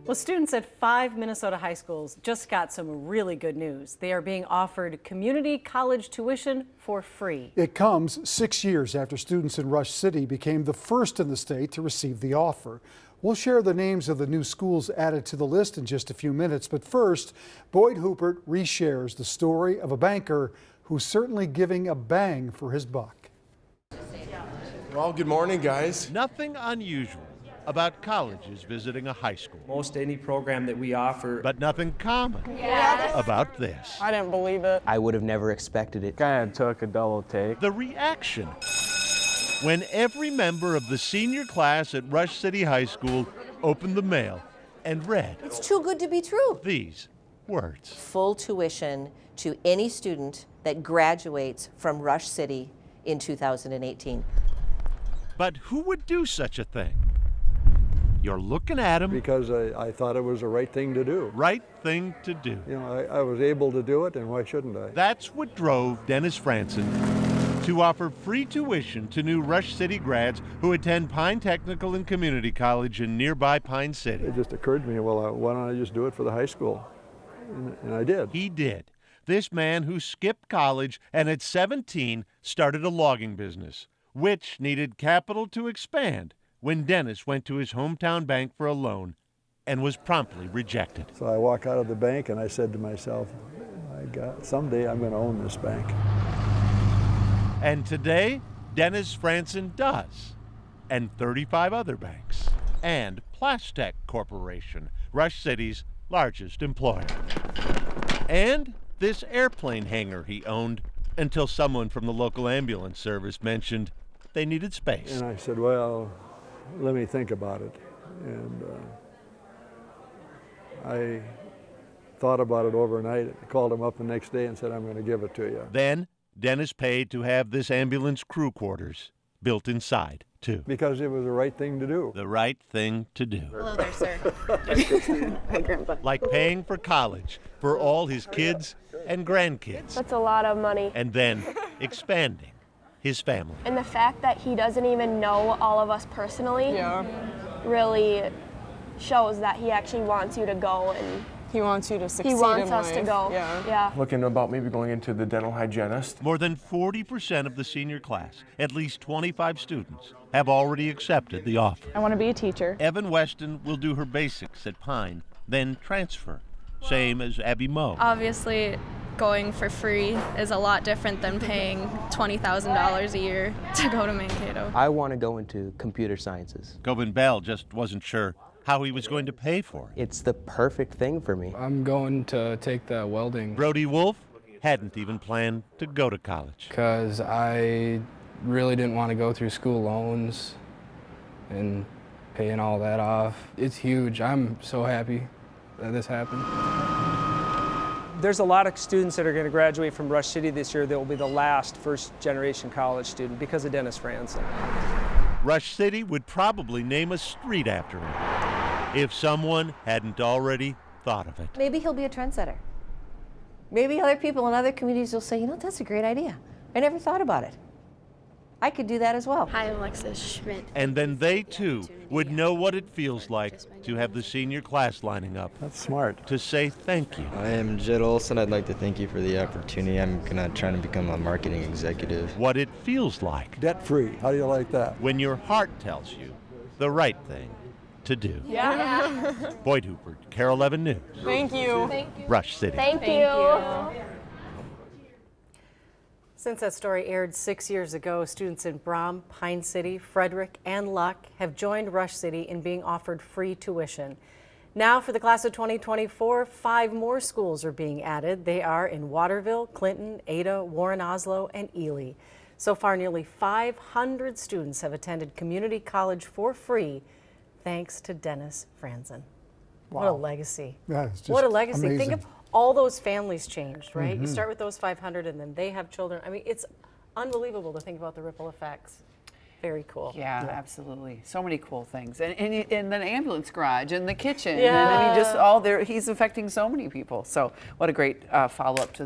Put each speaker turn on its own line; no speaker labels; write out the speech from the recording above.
Well, students at 5 Minnesota high schools just got some really good news. They are being offered community college tuition for free.
It comes 6 years after students in Rush City became the first in the state to receive the offer. We'll share the names of the new schools added to the list in just a few minutes, but first, Boyd Huppert reshares the story of a banker who's certainly giving a bang for his buck.
Well, good morning, guys.
Nothing unusual about colleges visiting a high school.
Most any program that we offer.
But nothing common about this.
I didn't believe it.
I would have never expected it.
Kind of took a double take.
The reaction when every member of the senior class at Rush City High School opened the mail and read,
"It's too good to be true."
These words.
Full tuition to any student that graduates from Rush City in 2018.
But who would do such a thing? You're looking at him.
Because I thought it was the right thing to do.
Right thing to do.
You know, I was able to do it, and why shouldn't I?
That's what drove Dennis Franson to offer free tuition to new Rush City grads who attend Pine Technical and Community College in nearby Pine City.
It just occurred to me, well, why don't I just do it for the high school? And I did.
He did. This man who skipped college and at 17 started a logging business, which needed capital to expand when Dennis went to his hometown bank for a loan and was promptly rejected.
So I walk out of the bank and I said to myself, someday I'm going to own this bank.
And today, Dennis Franson does, and 35 other banks, and Plastech Corporation, Rush City's largest employer. And this airplane hangar he owned until someone from the local ambulance service mentioned they needed space.
And I said, well, let me think about it. And I thought about it overnight. I called him up the next day and said, I'm going to give it to you.
Then Dennis paid to have this ambulance crew quarters built inside, too.
Because it was the right thing to do.
The right thing to do.
Hello there, sir. Hi, Grandpa.
Like paying for college for all his kids and grandkids.
That's a lot of money.
And then expanding his family.
And the fact that he doesn't even know all of us personally really shows that he actually wants you to go, and
He wants you to succeed
he wants
in
us to
life.
go.
Yeah.
Looking about maybe going into the dental hygienist.
More than 40% of the senior class, at least 25 students, have already accepted the offer.
I want to be a teacher.
Evan Weston will do her basics at Pine, then transfer, same as Abby Moe.
Obviously, going for free is a lot different than paying $20,000 a year to go to Mankato.
I want to go into computer sciences.
Gobin Bell just wasn't sure how he was going to pay for it.
It's the perfect thing for me.
I'm going to take the welding
Brody Wolf hadn't even planned to go to college.
because I really didn't want to go through school loans and paying all that off. It's huge. I'm so happy that this happened.
There's a lot of students that are going to graduate from Rush City this year that will be the last first-generation college student because of Dennis Franson.
Rush City would probably name a street after him if someone hadn't already thought of it.
Maybe he'll be a trendsetter. Maybe other people in other communities will say, you know, that's a great idea. I never thought about it. I could do that as well.
Hi, Alexis Schmidt.
And then they, too, would know what it feels like to have the senior class lining up
That's smart.
to say thank you.
I am Jed Olson. I'd like to thank you for the opportunity. I'm trying to become a marketing executive.
What it feels like
Debt-free. How do you like that?
when your heart tells you the right thing to do.
Yeah.
Boyd Huppert, Carol 11 News,
Thank you.
Rush City.
Thank you.
Since that story aired 6 years ago, students in Brom, Pine City, Frederick, and Luck have joined Rush City in being offered free tuition. Now for the class of 2024, 5 more schools are being added. They are in Waterville, Clinton, Ada, Warren Oslo, and Ely. So far, nearly 500 students have attended community college for free, thanks to Dennis Franson.
Wow.
What a legacy.
That is just
what a legacy.
amazing.
Think of all those families changed, right? You start with those 500 and then they have children. I mean, it's unbelievable to think about the ripple effects. Very cool.
Yeah, absolutely. So many cool things. And the ambulance garage and the kitchen.
Yeah.
And I mean, just all there, he's affecting so many people. So what a great follow-up to the